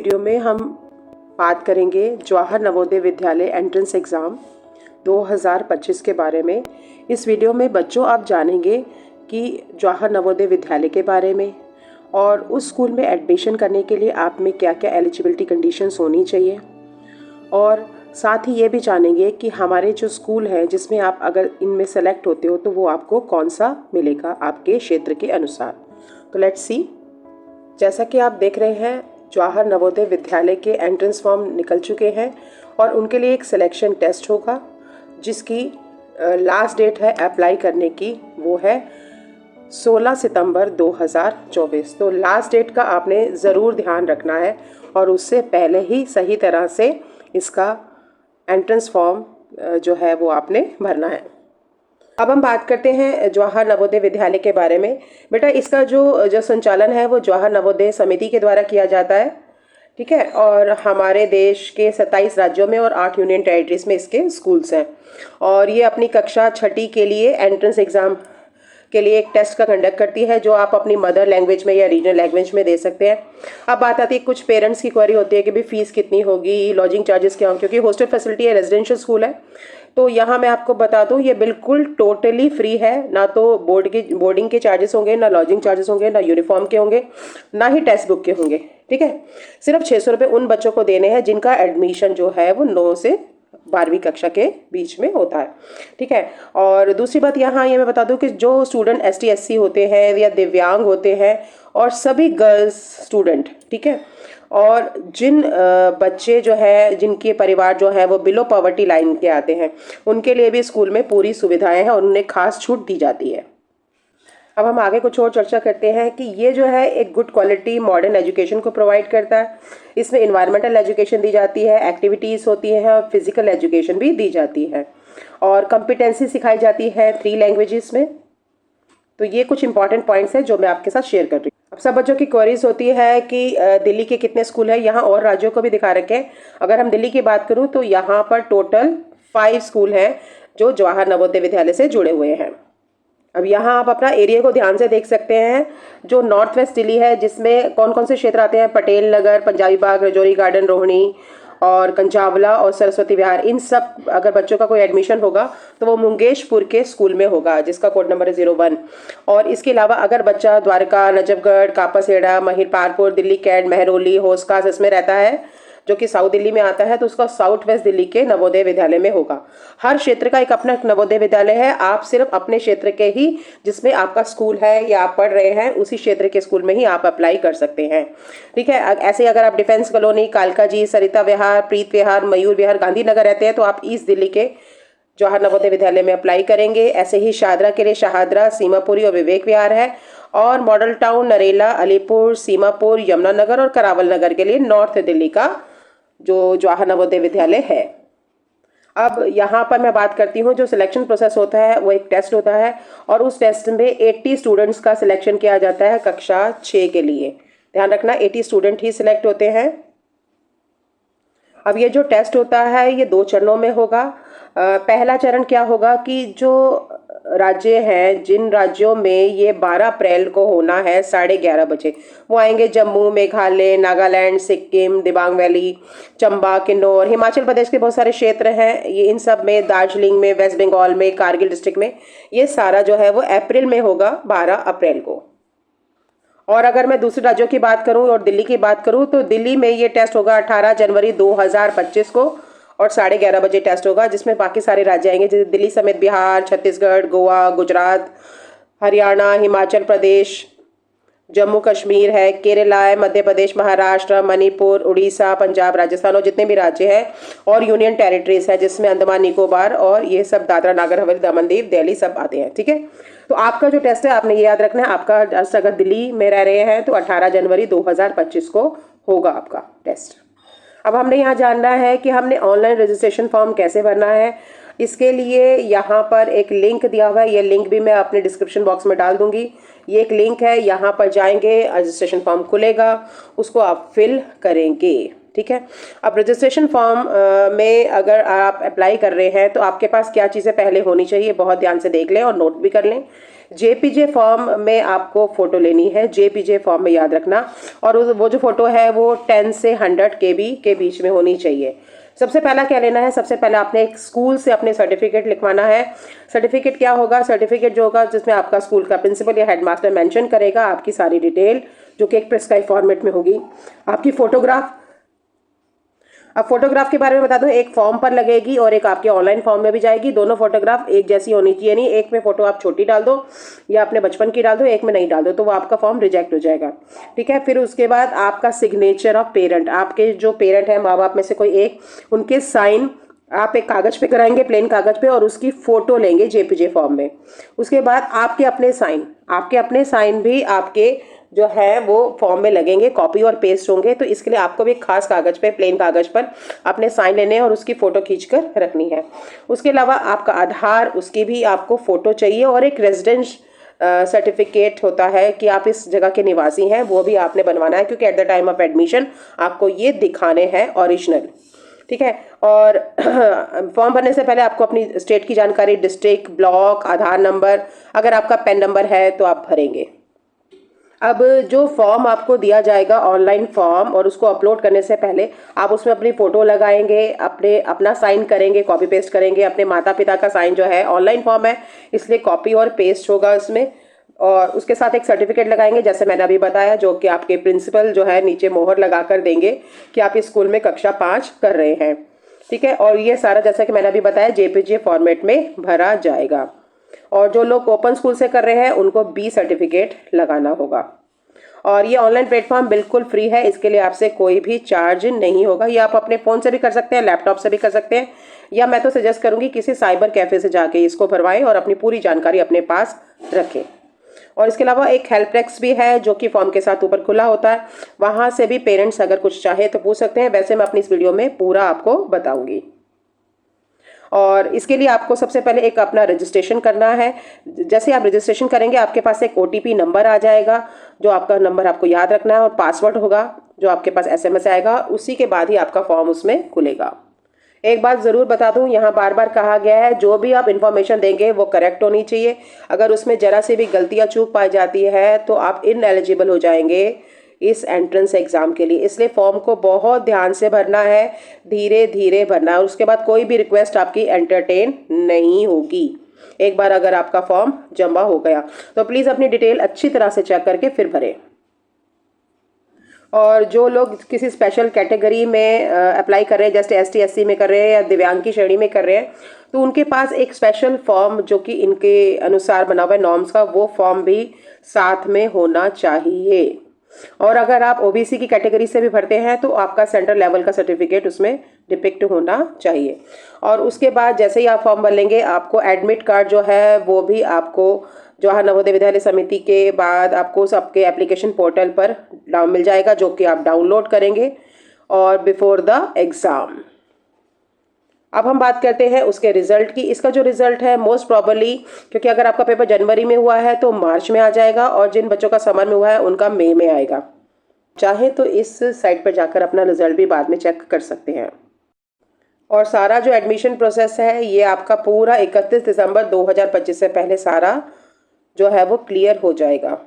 Video में हम बात करेंगे जवाहर नवोदय विद्यालय एंट्रेंस एग्ज़ाम 2025 के बारे में। इस वीडियो में बच्चों आप जानेंगे कि जवाहर नवोदय विद्यालय के बारे में और उस स्कूल में एडमिशन करने के लिए आप में क्या क्या एलिजिबिलिटी कंडीशंस होनी चाहिए, और साथ ही ये भी जानेंगे कि हमारे जो स्कूल हैं जिसमें आप अगर इनमें सेलेक्ट होते हो तो वो आपको कौन सा मिलेगा आपके क्षेत्र के अनुसार। तो लेट्स सी। जैसा कि आप देख रहे हैं, जवाहर नवोदय विद्यालय के एंट्रेंस फॉर्म निकल चुके हैं और उनके लिए एक सिलेक्शन टेस्ट होगा जिसकी लास्ट डेट है अप्लाई करने की, वो है 16 सितंबर 2024। तो लास्ट डेट का आपने ज़रूर ध्यान रखना है और उससे पहले ही सही तरह से इसका एंट्रेंस फॉर्म जो है वो आपने भरना है। अब हम बात करते हैं जवाहर नवोदय विद्यालय के बारे में। बेटा, इसका जो संचालन है वो जवाहर नवोदय समिति के द्वारा किया जाता है, ठीक है। और हमारे देश के 27 राज्यों में और 8 यूनियन टेरिटरीज में इसके स्कूल्स हैं। और ये अपनी कक्षा 6ठी के लिए एंट्रेंस एग्ज़ाम के लिए एक टेस्ट का कंडक्ट करती है जो आप अपनी मदर लैंग्वेज में या रीजनल लैंग्वेज में दे सकते हैं। अब बात आती है, कुछ पेरेंट्स की क्वेरी होती है कि भाई फीस कितनी होगी, लॉजिंग चार्जेस क्या होंगे, क्योंकि हॉस्टल फैसिलिटी है, रेजिडेंशियल स्कूल है। तो यहाँ मैं आपको बता दूँ, ये बिल्कुल टोटली फ्री है। ना तो बोर्डिंग के चार्जेस होंगे, ना लॉजिंग चार्जेस होंगे, ना यूनिफॉर्म के होंगे, ना ही टेक्स्ट बुक के होंगे, ठीक है। सिर्फ 600 रुपये उन बच्चों को देने हैं जिनका एडमिशन जो है वो 9 से 12वीं कक्षा के बीच में होता है, ठीक है। और दूसरी बात यहाँ ये मैं बता दूं कि जो स्टूडेंट ST SC होते हैं या दिव्यांग होते हैं और सभी गर्ल्स स्टूडेंट, ठीक है, और जिन बच्चे जो है जिनके परिवार जो है वो बिलो पॉवर्टी लाइन के आते हैं, उनके लिए भी स्कूल में पूरी सुविधाएं हैं और उन्हें खास छूट दी जाती है। अब हम आगे कुछ और चर्चा करते हैं कि ये जो है एक गुड क्वालिटी मॉडर्न एजुकेशन को प्रोवाइड करता है। इसमें इन्वायरमेंटल एजुकेशन दी जाती है, एक्टिविटीज़ होती हैं और फिजिकल एजुकेशन भी दी जाती है, और कॉम्पिटेंसी सिखाई जाती है 3 लैंग्वेजेस में। तो ये कुछ इंपॉर्टेंट पॉइंट्स हैं जो मैं आपके साथ शेयर कर रही हूँ। अब सब बच्चों की क्वेरीज होती है कि दिल्ली के कितने स्कूल हैं। यहाँ और राज्यों को भी दिखा रखे हैं। अगर हम दिल्ली की बात करूँ तो यहाँ पर टोटल 5 स्कूल हैं जो जवाहर नवोदय विद्यालय से जुड़े हुए हैं। अब यहाँ आप अपना एरिया को ध्यान से देख सकते हैं। जो नॉर्थ वेस्ट दिल्ली है जिसमें कौन कौन से क्षेत्र आते हैं, पटेल नगर, पंजाबी बाग, रजौरी गार्डन, रोहिणी और कंचावला और सरस्वती विहार, इन सब अगर बच्चों का कोई एडमिशन होगा तो वो मुंगेशपुर के स्कूल में होगा जिसका कोड नंबर है 01। और इसके अलावा अगर बच्चा द्वारका, नजफगढ़, कापासेड़ा, महिपालपुर, दिल्ली कैंट, महरौली, होसकास इसमें रहता है जो कि साउथ दिल्ली में आता है, तो उसका साउथ वेस्ट दिल्ली के नवोदय विद्यालय में होगा। हर क्षेत्र का एक अपना नवोदय विद्यालय है। आप सिर्फ अपने क्षेत्र के ही, जिसमें आपका स्कूल है या आप पढ़ रहे हैं, उसी क्षेत्र के स्कूल में ही आप अप्लाई कर सकते हैं, ठीक है। ऐसे अगर आप डिफेंस कॉलोनी, कालका जी, सरिता विहार, प्रीत विहार, मयूर विहार, गांधीनगर रहते हैं तो आप ईस्ट दिल्ली के जवाहर नवोदय विद्यालय में अप्लाई करेंगे। ऐसे ही शाहदरा के लिए शाहदरा, सीमापुरी और विवेक विहार है। और मॉडल टाउन, नरेला, अलीपुर, सीमापुर, यमुनानगर और करावल नगर के लिए नॉर्थ दिल्ली का जो जवाहर नवोदय विद्यालय है। अब यहाँ पर मैं बात करती हूँ, जो सिलेक्शन प्रोसेस होता है वो एक टेस्ट होता है और उस टेस्ट में 80 स्टूडेंट्स का सिलेक्शन किया जाता है कक्षा 6 के लिए। ध्यान रखना, 80 स्टूडेंट ही सिलेक्ट होते हैं। अब ये जो टेस्ट होता है ये 2 चरणों में होगा। पहला चरण क्या होगा कि जो राज्य हैं, जिन राज्यों में ये 12 अप्रैल को होना है 11:30 बजे, वो आएंगे जम्मू, मेघालय, नागालैंड, सिक्किम, दिबांग वैली, चंबा, किन्नौर, हिमाचल प्रदेश के बहुत सारे क्षेत्र हैं ये, इन सब में, दार्जिलिंग में, वेस्ट बंगाल में, कारगिल डिस्ट्रिक्ट में, ये सारा जो है वो अप्रैल में होगा, 12 अप्रैल को। और अगर मैं दूसरे राज्यों की बात करूं और दिल्ली की बात करूं तो दिल्ली में ये टेस्ट होगा 18 जनवरी 2025 को और 11:30 बजे टेस्ट होगा, जिसमें बाकी सारे राज्य आएंगे जैसे दिल्ली समेत बिहार, छत्तीसगढ़, गोवा, गुजरात, हरियाणा, हिमाचल प्रदेश, जम्मू कश्मीर है, केरला है, मध्य प्रदेश, महाराष्ट्र, मणिपुर, उड़ीसा, पंजाब, राजस्थान और जितने भी राज्य हैं, और यूनियन टेरिटरीज है जिसमें अंडमान निकोबार और ये सब दादरा नागर हवेली, दमन दीव, दिल्ली सब आते हैं, ठीक है। तो आपका जो टेस्ट है आपने ये याद रखना है, आपका टेस्ट अगर दिल्ली में रह रहे हैं तो 18 जनवरी 2025 को होगा आपका टेस्ट। अब हमने यहाँ जानना है कि हमने ऑनलाइन रजिस्ट्रेशन फॉर्म कैसे भरना है। इसके लिए यहाँ पर एक लिंक दिया हुआ है, ये लिंक भी मैं अपने डिस्क्रिप्शन बॉक्स में डाल दूंगी। ये एक लिंक है, यहाँ पर जाएंगे, रजिस्ट्रेशन फॉर्म खुलेगा, उसको आप फिल करेंगे। ठीक है। अब रजिस्ट्रेशन फॉर्म में अगर आप अप्लाई कर रहे हैं तो आपके पास क्या चीज़ें पहले होनी चाहिए, बहुत ध्यान से देख लें और नोट भी कर लें। जेपीजे फॉर्म में आपको फ़ोटो लेनी है, जेपीजे फॉर्म में याद रखना, और वो जो फ़ोटो है वो 10 से 100 KB के बीच में होनी चाहिए। सबसे पहला क्या लेना है, सबसे पहले आपने एक स्कूल से अपने सर्टिफिकेट लिखवाना है। सर्टिफिकेट क्या होगा, सर्टिफिकेट जो होगा जिसमें आपका स्कूल का प्रिंसिपल या हेडमास्टर मेंशन करेगा आपकी सारी डिटेल, जो कि एक प्रिस्क्राइब फॉर्मेट में होगी। आपकी फ़ोटोग्राफ, अब फोटोग्राफ के बारे में बता दूं, एक फॉर्म पर लगेगी और एक आपके ऑनलाइन फॉर्म में भी जाएगी। दोनों फोटोग्राफ एक जैसी होनी चाहिए, नहीं एक में फोटो आप छोटी डाल दो या अपने बचपन की डाल दो, एक में नहीं डाल दो, तो वो आपका फॉर्म रिजेक्ट हो जाएगा। ठीक है। फिर उसके बाद आपका सिग्नेचर ऑफ पेरेंट, आपके जो पेरेंट हैं, माँ बाप में से कोई एक, उनके साइन आप एक कागज पे कराएंगे, प्लेन कागज पे, और उसकी फोटो लेंगे जेपीजे फॉर्म में। उसके बाद आपके अपने साइन भी आपके जो है वो फॉर्म में लगेंगे, कॉपी और पेस्ट होंगे। तो इसके लिए आपको भी एक खास कागज पे, प्लेन कागज पर अपने साइन लेने हैं और उसकी फ़ोटो खींचकर रखनी है। उसके अलावा आपका आधार, उसकी भी आपको फ़ोटो चाहिए, और एक रेजिडेंस सर्टिफिकेट होता है कि आप इस जगह के निवासी हैं, वो भी आपने बनवाना है, क्योंकि at the time of admission आपको ये दिखाने हैं ओरिजिनल। ठीक है। और फॉर्म भरने से पहले आपको अपनी स्टेट की जानकारी, डिस्ट्रिक्ट, ब्लॉक, आधार नंबर, अगर आपका पैन नंबर है तो आप भरेंगे। अब जो फॉर्म आपको दिया जाएगा, ऑनलाइन फॉर्म, और उसको अपलोड करने से पहले आप उसमें अपनी फ़ोटो लगाएंगे, अपना साइन करेंगे, कॉपी पेस्ट करेंगे। अपने माता पिता का साइन जो है, ऑनलाइन फॉर्म है इसलिए कॉपी और पेस्ट होगा इसमें, और उसके साथ एक सर्टिफिकेट लगाएंगे जैसे मैंने अभी बताया, जो कि आपके प्रिंसिपल जो है नीचे मोहर लगा कर देंगे कि आप इस स्कूल में कक्षा 5 कर रहे हैं। ठीक है। और ये सारा जैसा कि मैंने अभी बताया जेपीजे फॉर्मेट में भरा जाएगा। और जो लोग ओपन स्कूल से कर रहे हैं उनको बी सर्टिफिकेट लगाना होगा। और ये ऑनलाइन प्लेटफॉर्म बिल्कुल फ्री है, इसके लिए आपसे कोई भी चार्ज नहीं होगा। ये आप अपने फ़ोन से भी कर सकते हैं, लैपटॉप से भी कर सकते हैं, या मैं तो सजेस्ट करूंगी किसी साइबर कैफ़े से जाके इसको भरवाएं और अपनी पूरी जानकारी अपने पास रखें। और इसके अलावा एक हेल्प डेस्क भी है जो कि फॉर्म के साथ ऊपर खुला होता है, वहाँ से भी पेरेंट्स अगर कुछ चाहे तो पूछ सकते हैं। वैसे मैं अपनी इस वीडियो में पूरा आपको बताऊंगी। और इसके लिए आपको सबसे पहले एक अपना रजिस्ट्रेशन करना है। जैसे आप रजिस्ट्रेशन करेंगे आपके पास एक OTP नंबर आ जाएगा, जो आपका नंबर आपको याद रखना है, और पासवर्ड होगा जो आपके पास SMS आएगा। उसी के बाद ही आपका फॉर्म उसमें खुलेगा। एक बात ज़रूर बता दूं, यहाँ बार बार कहा गया है जो भी आप इन्फॉर्मेशन देंगे वो करेक्ट होनी चाहिए। अगर उसमें ज़रा सी भी गलतियाँ चूक पाई जाती है तो आप इनएलिजिबल हो जाएंगे इस एंट्रेंस एग्ज़ाम के लिए। इसलिए फॉर्म को बहुत ध्यान से भरना है, धीरे धीरे भरना है, और उसके बाद कोई भी रिक्वेस्ट आपकी एंटरटेन नहीं होगी। एक बार अगर आपका फॉर्म जमा हो गया तो प्लीज़ अपनी डिटेल अच्छी तरह से चेक करके फिर भरें। और जो लोग किसी स्पेशल कैटेगरी में अप्लाई कर रहे हैं, जैसे ST SC में कर रहे हैं या दिव्यांग की श्रेणी में कर रहे हैं, तो उनके पास एक स्पेशल फॉर्म जो कि इनके अनुसार बना हुआ है नॉर्म्स का, वो फॉर्म भी साथ में होना चाहिए। और अगर आप OBC की कैटेगरी से भी भरते हैं तो आपका सेंट्रल लेवल का सर्टिफिकेट उसमें डिपिक्ट होना चाहिए। और उसके बाद जैसे ही आप फॉर्म भर लेंगे आपको एडमिट कार्ड जो है वो भी आपको जवाहर नवोदय विद्यालय समिति के बाद आपको सबके एप्लीकेशन पोर्टल पर मिल जाएगा, जो कि आप डाउनलोड करेंगे और बिफोर द एग्ज़ाम। अब हम बात करते हैं उसके रिजल्ट की। इसका जो रिजल्ट है मोस्ट प्रॉबली, क्योंकि अगर आपका पेपर जनवरी में हुआ है तो मार्च में आ जाएगा, और जिन बच्चों का समर में हुआ है उनका मई में आएगा। चाहे तो इस साइट पर जाकर अपना रिजल्ट भी बाद में चेक कर सकते हैं। और सारा जो एडमिशन प्रोसेस है ये आपका पूरा 31 दिसंबर 2025 से पहले सारा जो है वो क्लियर हो जाएगा।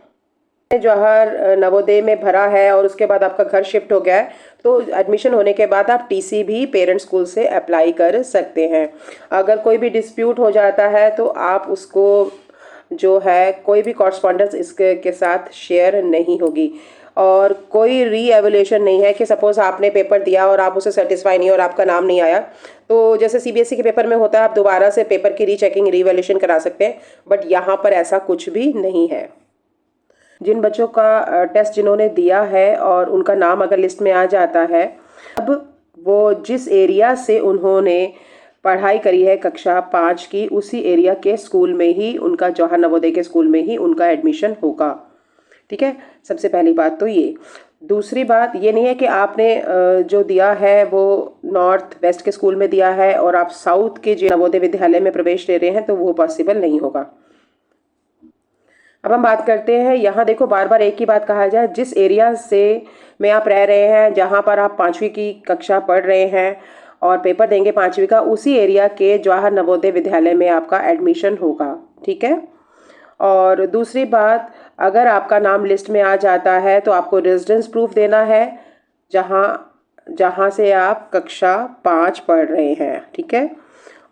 जवाहर नवोदय में भरा है और उसके बाद आपका घर शिफ्ट हो गया है, तो एडमिशन होने के बाद आप TC भी पेरेंट स्कूल से अप्लाई कर सकते हैं। अगर कोई भी डिस्प्यूट हो जाता है तो आप उसको जो है कोई भी कॉरस्पॉन्डेंस इसके के साथ शेयर नहीं होगी। और कोई री एवल्यूशन नहीं है कि सपोज़ आपने पेपर दिया और आप उससे सेटिस्फाई नहीं और आपका नाम नहीं आया, तो जैसे CBSE के पेपर में होता है, आप दोबारा से पेपर की रीचेकिंग, री एवल्यूशन करा सकते हैं, बट यहाँ पर ऐसा कुछ भी नहीं है। जिन बच्चों का टेस्ट जिन्होंने दिया है और उनका नाम अगर लिस्ट में आ जाता है, अब वो जिस एरिया से उन्होंने पढ़ाई करी है कक्षा 5 की, उसी एरिया के स्कूल में ही उनका, जवाहर नवोदय के स्कूल में ही उनका एडमिशन होगा। ठीक है। सबसे पहली बात तो ये। दूसरी बात ये नहीं है कि आपने जो दिया है वो नॉर्थ वेस्ट के स्कूल में दिया है और आप साउथ के जो नवोदय विद्यालय में प्रवेश ले रहे हैं, तो वो पॉसिबल नहीं होगा। अब हम बात करते हैं, यहाँ देखो बार बार एक ही बात कहा जाए, जिस एरिया से में आप रह रहे हैं, जहाँ पर आप 5वीं की कक्षा पढ़ रहे हैं और पेपर देंगे 5वीं का, उसी एरिया के जवाहर नवोदय विद्यालय में आपका एडमिशन होगा। ठीक है। और दूसरी बात, अगर आपका नाम लिस्ट में आ जाता है तो आपको रेजिडेंस प्रूफ देना है जहाँ जहाँ से आप कक्षा 5 पढ़ रहे हैं। ठीक है।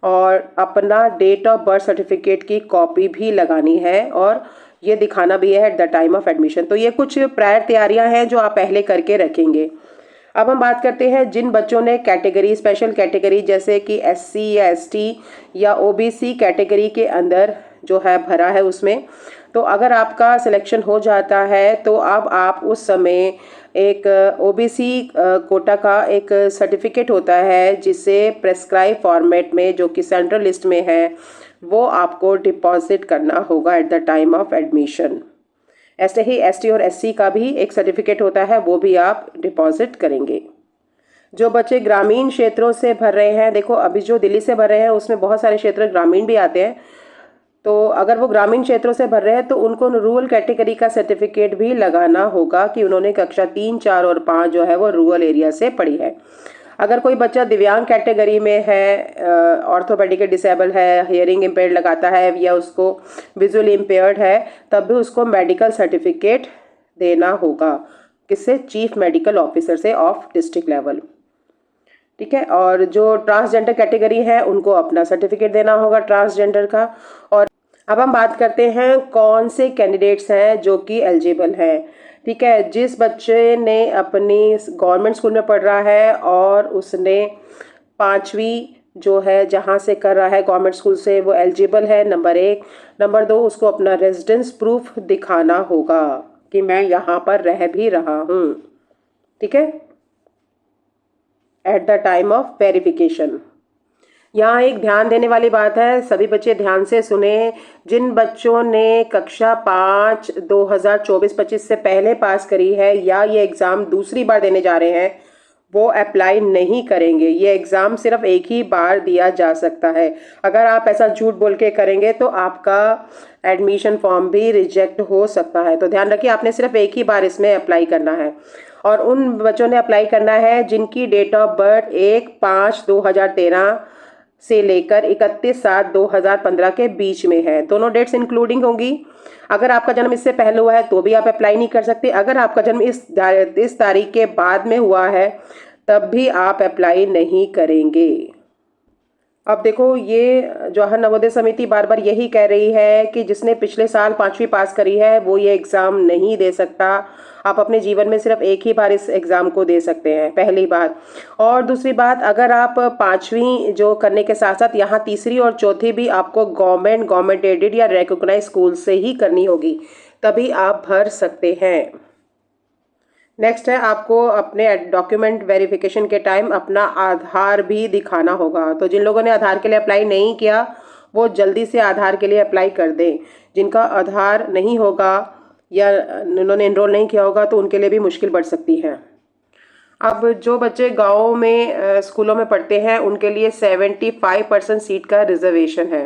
और अपना डेट ऑफ बर्थ सर्टिफिकेट की कॉपी भी लगानी है और ये दिखाना भी है at the time of admission. तो ये कुछ प्रायर तैयारियां हैं जो आप पहले करके रखेंगे। अब हम बात करते हैं जिन बच्चों ने कैटेगरी, स्पेशल कैटेगरी जैसे कि एससी या एसटी या ओबीसी कैटेगरी के अंदर जो है भरा है उसमें, तो अगर आपका सिलेक्शन हो जाता है तो अब आप उस समय एक ओबीसी कोटा का एक सर्टिफिकेट होता है जिसे प्रेस्क्राइब फॉर्मेट में, जो कि सेंट्रल लिस्ट में है, वो आपको डिपॉजिट करना होगा at the time of admission. ऐसे ही एसटी और एससी का भी एक सर्टिफिकेट होता है, वो भी आप डिपॉजिट करेंगे। जो बच्चे ग्रामीण क्षेत्रों से भर रहे हैं, देखो अभी जो दिल्ली से भर रहे हैं उसमें बहुत सारे क्षेत्र ग्रामीण भी आते हैं, तो अगर वो ग्रामीण क्षेत्रों से भर रहे हैं तो उनको रूरल कैटेगरी का सर्टिफिकेट भी लगाना होगा कि उन्होंने कक्षा 3, 4 और 5 जो है वो रूरल एरिया से पढ़ी है। अगर कोई बच्चा दिव्यांग कैटेगरी में है, ऑर्थोपेडिक डिसेबल है, हियरिंग इम्पेयर्ड लगाता है या उसको विजुअल इम्पेयर्ड है, तब भी उसको मेडिकल सर्टिफिकेट देना होगा। किससे? चीफ मेडिकल ऑफिसर से ऑफ डिस्ट्रिक्ट लेवल। ठीक है। और जो ट्रांसजेंडर कैटेगरी है उनको अपना सर्टिफिकेट देना होगा ट्रांसजेंडर का। और अब हम बात करते हैं कौन से कैंडिडेट्स हैं जो कि एलिजिबल हैं। ठीक है। जिस बच्चे ने अपनी गवर्नमेंट स्कूल में पढ़ रहा है और उसने 5वीं जो है जहाँ से कर रहा है गवर्नमेंट स्कूल से, वो एलिजिबल है, नंबर 1। नंबर 2, उसको अपना रेजिडेंस प्रूफ दिखाना होगा कि मैं यहाँ पर रह भी रहा हूँ। ठीक है। At the time of verification. यहाँ एक ध्यान देने वाली बात है, सभी बच्चे ध्यान से सुने। जिन बच्चों ने कक्षा 5 2024-25 से पहले पास करी है या ये एग्ज़ाम दूसरी बार देने जा रहे हैं, वो अप्लाई नहीं करेंगे। ये एग्ज़ाम सिर्फ एक ही बार दिया जा सकता है। अगर आप ऐसा झूठ बोल के करेंगे तो आपका एडमिशन फॉर्म भी रिजेक्ट हो सकता है। तो ध्यान रखिए, आपने सिर्फ एक ही बार इसमें अप्लाई करना है। और उन बच्चों ने अप्लाई करना है जिनकी डेट ऑफ बर्थ 1/5/2013 से लेकर 31/7/2015 के बीच में है। दोनों डेट्स इंक्लूडिंग होंगी। अगर आपका जन्म इससे पहले हुआ है तो भी आप अप्लाई नहीं कर सकते। अगर आपका जन्म इस तारीख के बाद में हुआ है तब भी आप अप्लाई नहीं करेंगे। अब देखो, ये जवाहर नवोदय समिति बार बार यही कह रही है कि जिसने पिछले साल 5वीं पास करी है वो ये एग्ज़ाम नहीं दे सकता। आप अपने जीवन में सिर्फ एक ही बार इस एग्ज़ाम को दे सकते हैं, पहली बात। और दूसरी बात, अगर आप 5वीं जो करने के साथ साथ यहाँ तीसरी और चौथी भी आपको गवर्नमेंट एडेड या रिकॉग्नाइज्ड स्कूल से ही करनी होगी, तभी आप भर सकते हैं। नेक्स्ट है, आपको अपने डॉक्यूमेंट वेरिफिकेशन के टाइम अपना आधार भी दिखाना होगा। तो जिन लोगों ने आधार के लिए अप्लाई नहीं किया वो जल्दी से आधार के लिए अप्लाई कर दें। जिनका आधार नहीं होगा या उन्होंने एनरोल नहीं किया होगा तो उनके लिए भी मुश्किल बढ़ सकती है। अब जो बच्चे गाँव में स्कूलों में पढ़ते हैं उनके लिए 75% सीट का रिजर्वेशन है।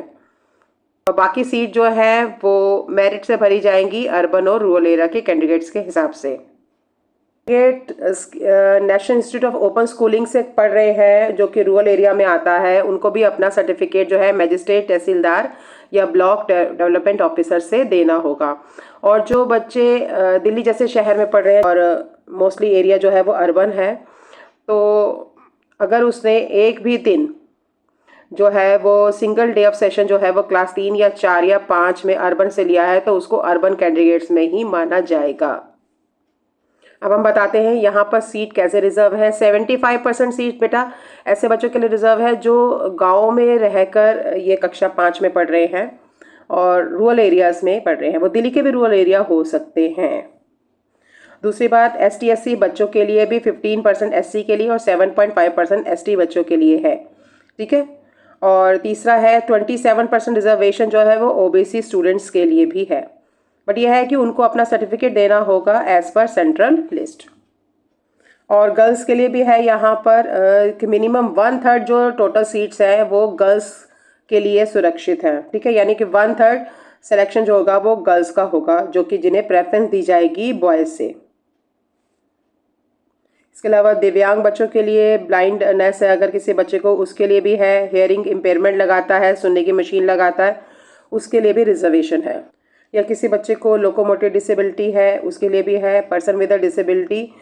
और बाकी सीट जो है वो मेरिट से भरी जाएंगी अर्बन और रूरल एरिया के कैंडिडेट्स के हिसाब से। National institute of open schooling से पढ़ रहे हैं जो कि रूरल एरिया में आता है, उनको भी अपना सर्टिफिकेट जो है मजिस्ट्रेट, तहसीलदार या ब्लॉक डेवलपमेंट ऑफिसर से देना होगा। और जो बच्चे दिल्ली जैसे शहर में पढ़ रहे हैं और मोस्टली एरिया जो है वो अर्बन है, तो अगर उसने एक भी दिन जो है वो सिंगल डे ऑफ सेशन जो है वो क्लास 3 या 4 या 5 में अर्बन से लिया है तो उसको अर्बन कैंडिडेट्स में ही माना जाएगा। अब हम बताते हैं यहाँ पर सीट कैसे रिजर्व है। 75% सीट बेटा ऐसे बच्चों के लिए रिजर्व है जो गाँव में रहकर ये कक्षा 5 में पढ़ रहे हैं और रूरल एरियाज़ में पढ़ रहे हैं। वो दिल्ली के भी रूरल एरिया हो सकते हैं। दूसरी बात, ST SC बच्चों के लिए भी 15% SC के लिए और 7.5% ST बच्चों के लिए है। ठीक है। और तीसरा है 27% रिजर्वेशन जो है वो OBC स्टूडेंट्स के लिए भी है। बट यह है कि उनको अपना सर्टिफिकेट देना होगा एज पर सेंट्रल लिस्ट। और गर्ल्स के लिए भी है यहाँ पर कि मिनिमम 1/3 जो टोटल सीट्स हैं वो गर्ल्स के लिए सुरक्षित है। ठीक है। यानी कि 1/3 सिलेक्शन जो होगा वो गर्ल्स का होगा, जो कि जिन्हें प्रेफरेंस दी जाएगी बॉयज़ से। इसके अलावा दिव्यांग बच्चों के लिए ब्लाइंडनेस है अगर किसी बच्चे को, उसके लिए भी है। हेयरिंग इम्पेयरमेंट लगाता है, सुनने की मशीन लगाता है, उसके लिए भी रिजर्वेशन है। या किसी बच्चे को लोकोमोटिव डिसेबिलिटी है, उसके लिए भी है। पर्सन विद अ डिसेबिलिटी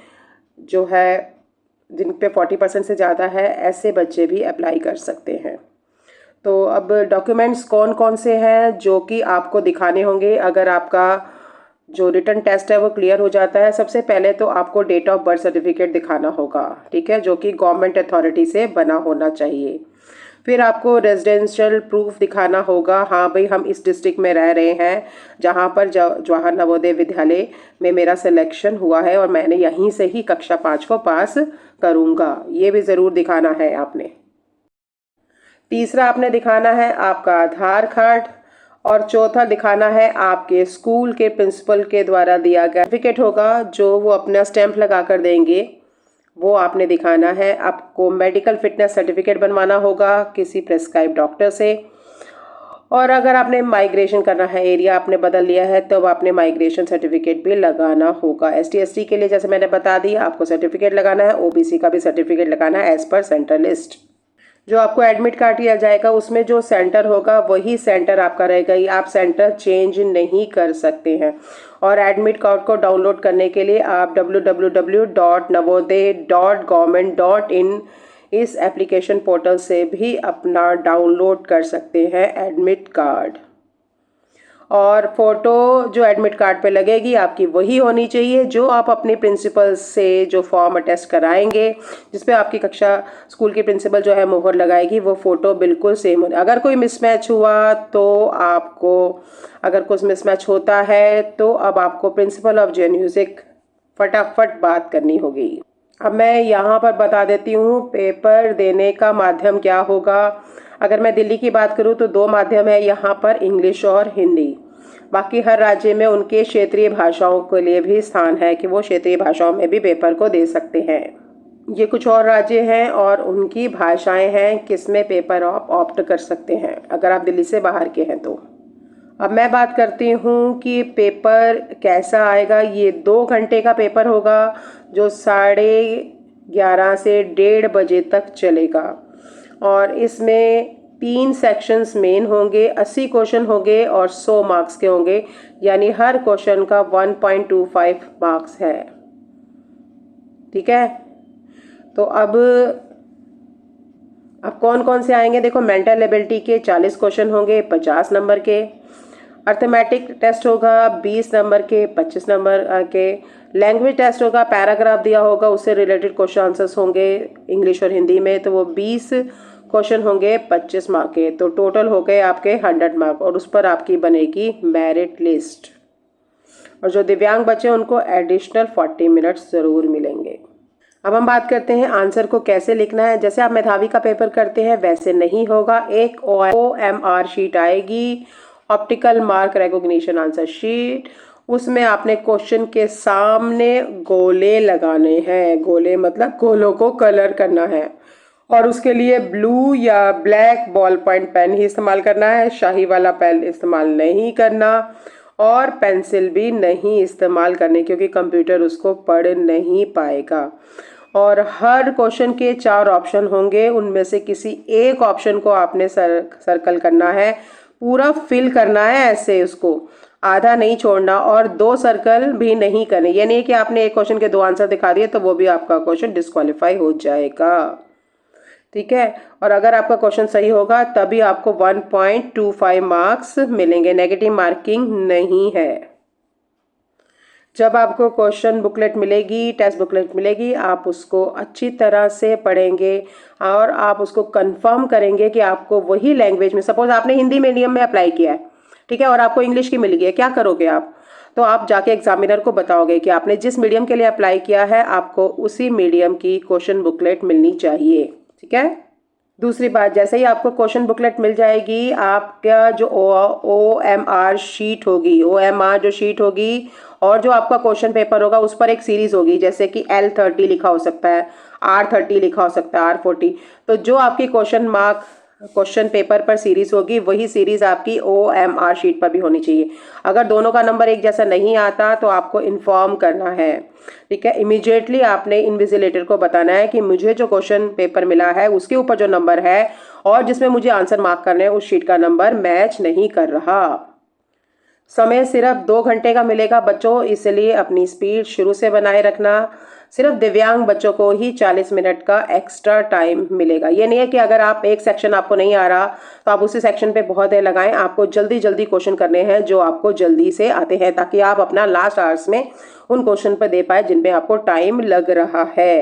जो है, जिन पे 40% से ज़्यादा है, ऐसे बच्चे भी अप्लाई कर सकते हैं। तो अब डॉक्यूमेंट्स कौन कौन से हैं जो कि आपको दिखाने होंगे अगर आपका जो रिटन टेस्ट है वो क्लियर हो जाता है। सबसे पहले तो आपको डेट ऑफ बर्थ सर्टिफिकेट दिखाना होगा, ठीक है, जो कि गवर्नमेंट अथॉरिटी से बना होना चाहिए। फिर आपको रेजिडेंशियल प्रूफ दिखाना होगा, हाँ भाई हम इस डिस्ट्रिक्ट में रह रहे हैं जहाँ पर जवाहर नवोदय विद्यालय में मेरा सिलेक्शन हुआ है और मैंने यहीं से ही कक्षा 5 को पास करूँगा, ये भी ज़रूर दिखाना है आपने। तीसरा आपने दिखाना है आपका आधार कार्ड, और चौथा दिखाना है आपके स्कूल के प्रिंसिपल के द्वारा दिया गया सर्टिफिकेट होगा, जो वो अपना स्टैंप लगा कर देंगे, वो आपने दिखाना है। आपको मेडिकल फिटनेस सर्टिफिकेट बनवाना होगा किसी प्रेस्क्राइब डॉक्टर से। और अगर आपने माइग्रेशन करना है, एरिया आपने बदल लिया है, तब आपने माइग्रेशन सर्टिफिकेट भी लगाना होगा। ST ST के लिए जैसे मैंने बता दिया आपको सर्टिफिकेट लगाना है, OBC का भी सर्टिफिकेट लगाना है एज पर सेंटर लिस्ट। जो आपको एडमिट कार्ड दिया जाएगा उसमें जो सेंटर होगा वही सेंटर आपका रहेगा, ही आप सेंटर चेंज नहीं कर सकते हैं। और एडमिट कार्ड को डाउनलोड करने के लिए आप www.navodaya.government.in इस एप्लीकेशन पोर्टल से भी अपना डाउनलोड कर सकते हैं एडमिट कार्ड। और फ़ोटो जो एडमिट कार्ड पे लगेगी आपकी वही होनी चाहिए जो आप अपने प्रिंसिपल से जो फॉर्म अटेस्ट कराएंगे, जिस पे आपकी कक्षा स्कूल की प्रिंसिपल जो है मोहर लगाएगी, वो फ़ोटो बिल्कुल सेम हो। अगर कोई मिसमैच हुआ तो आपको, अगर कुछ मिसमैच होता है तो अब आपको प्रिंसिपल ऑफ JNU से फटाफट बात करनी होगी। अब मैं यहाँ पर बता देती हूँ पेपर देने का माध्यम क्या होगा। अगर मैं दिल्ली की बात करूँ तो 2 माध्यम है यहाँ पर, इंग्लिश और हिंदी। बाकी हर राज्य में उनके क्षेत्रीय भाषाओं के लिए भी स्थान है कि वो क्षेत्रीय भाषाओं में भी पेपर को दे सकते हैं। ये कुछ और राज्य हैं और उनकी भाषाएं हैं किसमें पेपर आप ऑप्ट कर सकते हैं अगर आप दिल्ली से बाहर के हैं तो। अब मैं बात करती हूँ कि पेपर कैसा आएगा। ये 2 घंटे का पेपर होगा जो 11:30 से 1:30 बजे तक चलेगा। और इसमें 3 सेक्शंस मेन होंगे, 80 क्वेश्चन होंगे और 100 मार्क्स के होंगे, यानी हर क्वेश्चन का 1.25 मार्क्स है, ठीक है। तो अब कौन कौन से आएंगे देखो, मेंटल एबिलिटी के 40 क्वेश्चन होंगे 50 नंबर के। अर्थमेटिक टेस्ट होगा 20 नंबर के 25 नंबर के। लैंग्वेज टेस्ट होगा, पैराग्राफ दिया होगा उससे रिलेटेड क्वेश्चन आंसर्स होंगे इंग्लिश और हिंदी में, तो वो 20 क्वेश्चन होंगे 25 मार्क के। तो टोटल हो गए आपके 100 मार्क और उस पर आपकी बनेगी मेरिट लिस्ट। और जो दिव्यांग बच्चे हैं उनको एडिशनल 40 मिनट्स ज़रूर मिलेंगे। अब हम बात करते हैं आंसर को कैसे लिखना है। जैसे आप मेधावी का पेपर करते हैं वैसे नहीं होगा। एक OMR शीट आएगी, optical mark recognition answer sheet. उसमें आपने क्वेश्चन के सामने गोले लगाने हैं, गोले मतलब गोलों को कलर करना है, और उसके लिए ब्लू या ब्लैक बॉल पॉइंट पेन ही इस्तेमाल करना है, शाही वाला पेन इस्तेमाल नहीं करना, और पेंसिल भी नहीं इस्तेमाल करने क्योंकि कंप्यूटर उसको पढ़ नहीं पाएगा। और हर क्वेश्चन के 4 ऑप्शन होंगे, उनमें से किसी एक ऑप्शन को आपने सर्कल करना है, पूरा फिल करना है, ऐसे उसको आधा नहीं छोड़ना, और 2 सर्कल भी नहीं करने। ये नहीं कि आपने एक क्वेश्चन के 2 आंसर दिखा दिए तो वो भी आपका क्वेश्चन डिस्क्वालीफाई हो जाएगा, ठीक है। और अगर आपका क्वेश्चन सही होगा तभी आपको 1.25 मार्क्स मिलेंगे, नेगेटिव मार्किंग नहीं है। जब आपको क्वेश्चन बुकलेट मिलेगी, टेस्ट बुकलेट मिलेगी, आप उसको अच्छी तरह से पढ़ेंगे और आप उसको कंफर्म करेंगे कि आपको वही लैंग्वेज में, सपोज आपने हिंदी मीडियम में अप्लाई किया है, ठीक है, और आपको इंग्लिश की मिल गई है, क्या करोगे आप? तो आप जाके एग्जामिनर को बताओगे कि आपने जिस मीडियम के लिए अप्लाई किया है आपको उसी मीडियम की क्वेश्चन बुकलेट मिलनी चाहिए, ठीक है। दूसरी बात, जैसे ही आपको क्वेश्चन बुकलेट मिल जाएगी, आपका जो OMR शीट होगी, OMR जो शीट होगी और जो आपका क्वेश्चन पेपर होगा उस पर एक सीरीज होगी, जैसे कि L30 लिखा हो सकता है, R30 लिखा हो सकता है, R40। तो जो आपकी क्वेश्चन मार्क क्वेश्चन पेपर पर सीरीज होगी वही सीरीज आपकी OMR शीट पर भी होनी चाहिए। अगर दोनों का नंबर एक जैसा नहीं आता तो आपको इन्फॉर्म करना है, ठीक है। इमीडिएटली आपने इन्विजिलेटर को बताना है कि मुझे जो क्वेश्चन पेपर मिला है उसके ऊपर जो नंबर है और जिसमें मुझे आंसर मार्क करने हैं उस शीट का नंबर मैच नहीं कर रहा। समय सिर्फ 2 घंटे का मिलेगा बच्चों, इसलिए अपनी स्पीड शुरू से बनाए रखना। सिर्फ दिव्यांग बच्चों को ही 40 मिनट का एक्स्ट्रा टाइम मिलेगा। ये नहीं है कि अगर आप एक सेक्शन आपको नहीं आ रहा तो आप उसी सेक्शन पे बहुत देर लगाएं। आपको जल्दी जल्दी क्वेश्चन करने हैं जो आपको जल्दी से आते हैं, ताकि आप अपना लास्ट आवर्स में उन क्वेश्चन पर दे पाए जिनमें आपको टाइम लग रहा है।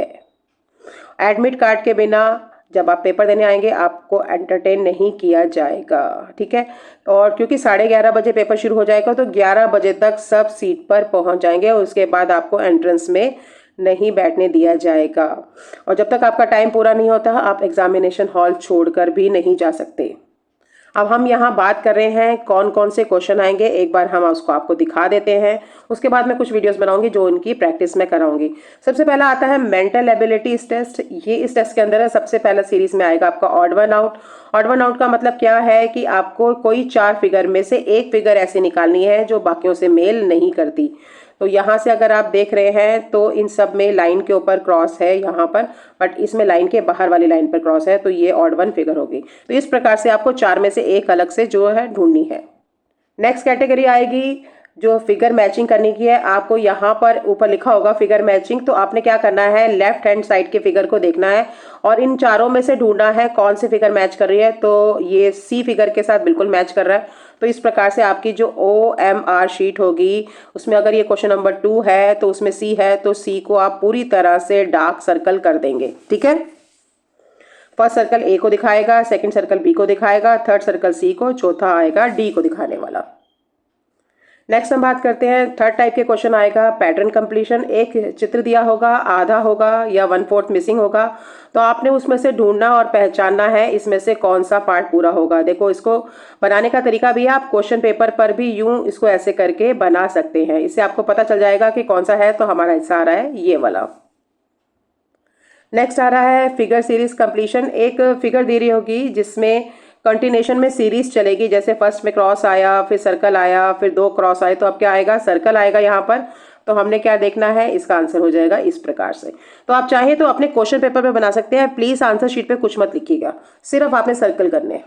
एडमिट कार्ड के बिना जब आप पेपर देने आएंगे आपको एंटरटेन नहीं किया जाएगा, ठीक है। और क्योंकि 11:30 बजे पेपर शुरू हो जाएगा तो 11 बजे तक सब सीट पर पहुंच जाएंगे और उसके बाद आपको एंट्रेंस में नहीं बैठने दिया जाएगा। और जब तक आपका टाइम पूरा नहीं होता आप एग्जामिनेशन हॉल छोड़कर भी नहीं जा सकते। अब हम यहाँ बात कर रहे हैं कौन कौन से क्वेश्चन आएंगे, एक बार हम उसको आपको दिखा देते हैं। उसके बाद मैं कुछ वीडियोस बनाऊंगी जो उनकी प्रैक्टिस में कराऊंगी। सबसे पहला आता है मेंटल एबिलिटीज टेस्ट। ये इस टेस्ट के अंदर है, सबसे पहला सीरीज में आएगा आपका odd one out. Odd one out का मतलब क्या है कि आपको कोई 4 फिगर में से एक फिगर ऐसी निकालनी है जो बाकियों से मेल नहीं करती। तो यहाँ से अगर आप देख रहे हैं तो इन सब में लाइन के ऊपर क्रॉस है यहाँ पर, बट इसमें लाइन के बाहर वाली लाइन पर क्रॉस है, तो ये ऑड वन फिगर होगी। तो इस प्रकार से आपको 4 में से एक अलग से जो है ढूंढनी है। नेक्स्ट कैटेगरी आएगी जो फिगर मैचिंग करने की है। आपको यहाँ पर ऊपर लिखा होगा फिगर मैचिंग, तो आपने क्या करना है लेफ्ट हैंड साइड के फिगर को देखना है और इन चारों में से ढूंढना है कौन सी फिगर मैच कर रही है। तो ये सी फिगर के साथ बिल्कुल मैच कर रहा है। तो इस प्रकार से आपकी जो OMR शीट होगी उसमें अगर ये क्वेश्चन नंबर 2 है तो उसमें सी है, तो सी को आप पूरी तरह से डार्क सर्कल कर देंगे, ठीक है। फर्स्ट सर्कल ए को दिखाएगा, सेकंड सर्कल बी को दिखाएगा, थर्ड सर्कल सी को, चौथा आएगा डी को दिखाने वाला। नेक्स्ट हम बात करते हैं थर्ड टाइप के क्वेश्चन आएगा पैटर्न कंप्लीशन। एक चित्र दिया होगा, आधा होगा या 1/4 मिसिंग होगा, तो आपने उसमें से ढूंढना और पहचानना है इसमें से कौन सा पार्ट पूरा होगा। देखो इसको बनाने का तरीका भी आप क्वेश्चन पेपर पर भी यूं इसको ऐसे करके बना सकते हैं, इससे आपको पता चल जाएगा कि कौन सा है। तो हमारा हिस्सा आ रहा है ये वाला। नेक्स्ट आ रहा है फिगर सीरीज कंप्लीशन। एक फिगर दे रही होगी जिसमें कंटिन्यूशन में सीरीज चलेगी, जैसे फर्स्ट में क्रॉस आया, फिर सर्कल आया, फिर 2 क्रॉस आए, तो अब क्या आएगा सर्कल आएगा यहाँ पर। तो हमने क्या देखना है, इसका आंसर हो जाएगा इस प्रकार से। तो आप चाहे तो अपने क्वेश्चन पेपर पे बना सकते हैं, प्लीज आंसर शीट पे कुछ मत लिखिएगा, सिर्फ आपने सर्कल करने हैं।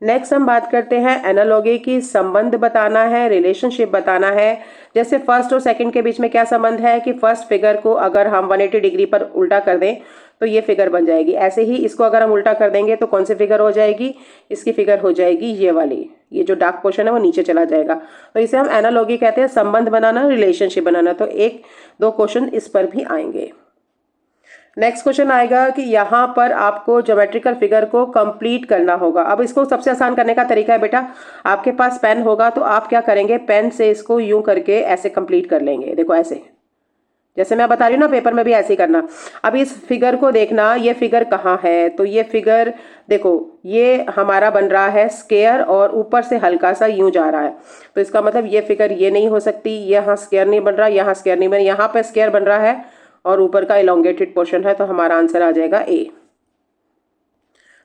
नेक्स्ट हम बात करते हैं एनालॉगी की। संबंध बताना है, रिलेशनशिप बताना है। जैसे फर्स्ट और सेकंड के बीच में क्या संबंध है कि फर्स्ट फिगर को अगर हम 180 डिग्री पर उल्टा कर दें तो ये फिगर बन जाएगी। ऐसे ही इसको अगर हम उल्टा कर देंगे तो कौन सी फिगर हो जाएगी, इसकी फिगर हो जाएगी ये वाली। ये जो डार्क पोर्शन है वो नीचे चला जाएगा। तो इसे हम एनालॉगी कहते हैं, संबंध बनाना, रिलेशनशिप बनाना। तो 1-2 क्वेश्चन इस पर भी आएंगे। नेक्स्ट क्वेश्चन आएगा कि यहाँ पर आपको ज्योमेट्रिकल फिगर को कंप्लीट करना होगा। अब इसको सबसे आसान करने का तरीका है बेटा, आपके पास पेन होगा तो आप क्या करेंगे, पेन से इसको यूं करके ऐसे कंप्लीट कर लेंगे। देखो ऐसे, जैसे मैं बता रही हूँ ना, पेपर में भी ऐसे ही करना। अब इस फिगर को देखना, ये फिगर कहाँ है। तो ये फिगर देखो, ये हमारा बन रहा है स्क्वायर और ऊपर से हल्का सा यूं जा रहा है। तो इसका मतलब ये फिगर ये नहीं हो सकती, यहाँ स्क्वायर नहीं बन रहा, यहाँ स्क्वायर नहीं बन, यहाँ पे स्क्वायर बन रहा है और ऊपर का इलोंगेटेड पोर्शन है। तो हमारा आंसर आ जाएगा ए।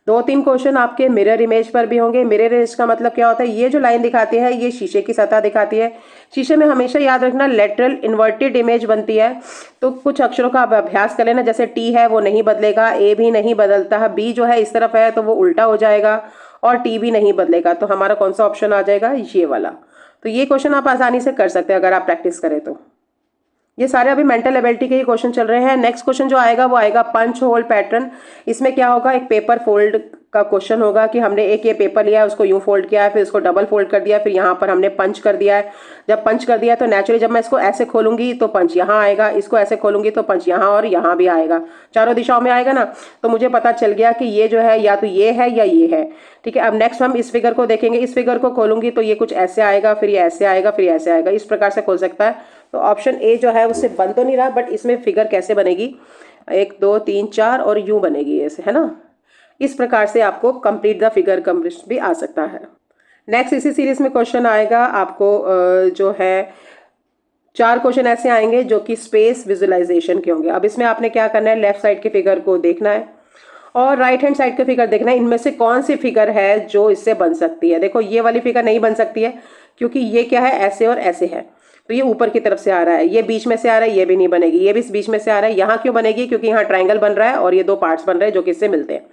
2-3 क्वेश्चन आपके मिरर इमेज पर भी होंगे। मिरर इमेज का मतलब क्या होता है, ये जो लाइन दिखाती है ये शीशे की सतह दिखाती है। शीशे में हमेशा याद रखना लेटरल इन्वर्टेड इमेज बनती है। तो कुछ अक्षरों का आप अभ्यास कर लेना, जैसे टी है वो नहीं बदलेगा, ए भी नहीं बदलता है, बी जो है इस तरफ है तो वो उल्टा हो जाएगा और टी भी नहीं बदलेगा। तो हमारा कौन सा ऑप्शन आ जाएगा, ये वाला। तो ये क्वेश्चन आप आसानी से कर सकते हैं अगर आप प्रैक्टिस करें तो। ये सारे अभी मेंटल एबिलिटी के ही क्वेश्चन चल रहे हैं। नेक्स्ट क्वेश्चन जो आएगा वो आएगा पंच होल पैटर्न। इसमें क्या होगा, एक पेपर फोल्ड का क्वेश्चन होगा कि हमने एक ये पेपर लिया है, उसको यूं फोल्ड किया है, फिर उसको डबल फोल्ड कर दिया, फिर यहाँ पर हमने पंच कर दिया है। जब पंच कर दिया तो नेचुरली जब मैं इसको ऐसे खोलूंगी तो पंच यहाँ आएगा, इसको ऐसे खोलूंगी तो पंच यहाँ और यहाँ भी आएगा, चारों दिशाओं में आएगा ना। तो मुझे पता चल गया कि ये जो है या तो ये है या ये है, ठीक है। अब नेक्स्ट हम इस फिगर को देखेंगे। इस फिगर को खोलूंगी तो ये कुछ ऐसे आएगा, फिर ये ऐसे आएगा, फिर ऐसे आएगा, इस प्रकार से खोल सकता है। तो ऑप्शन ए जो है उससे बन तो नहीं रहा, बट इसमें फिगर कैसे बनेगी, 1 2 3 4 और यूं बनेगी ऐसे, है ना। इस प्रकार से आपको कंप्लीट द फिगर कंप्लीट भी आ सकता है। नेक्स्ट इसी सीरीज में क्वेश्चन आएगा आपको जो है 4 क्वेश्चन ऐसे आएंगे जो कि स्पेस विजुअलाइजेशन के होंगे। अब इसमें आपने क्या करना है, लेफ्ट साइड के फिगर को देखना है और राइट हैंड साइड के फिगर देखना है, इनमें से कौन सी फिगर है जो इससे बन सकती है। देखो ये वाली फिगर नहीं बन सकती है, क्योंकि ये क्या है, ऐसे और ऐसे है, तो ये ऊपर की तरफ से आ रहा है, ये बीच में से आ रहा है, ये भी नहीं बनेगी, ये भी इस बीच में से आ रहा है। यहाँ क्यों बनेगी, क्योंकि यहाँ ट्राइंगल बन रहा है और ये दो पार्ट्स बन रहे हैं जो कि इससे मिलते हैं,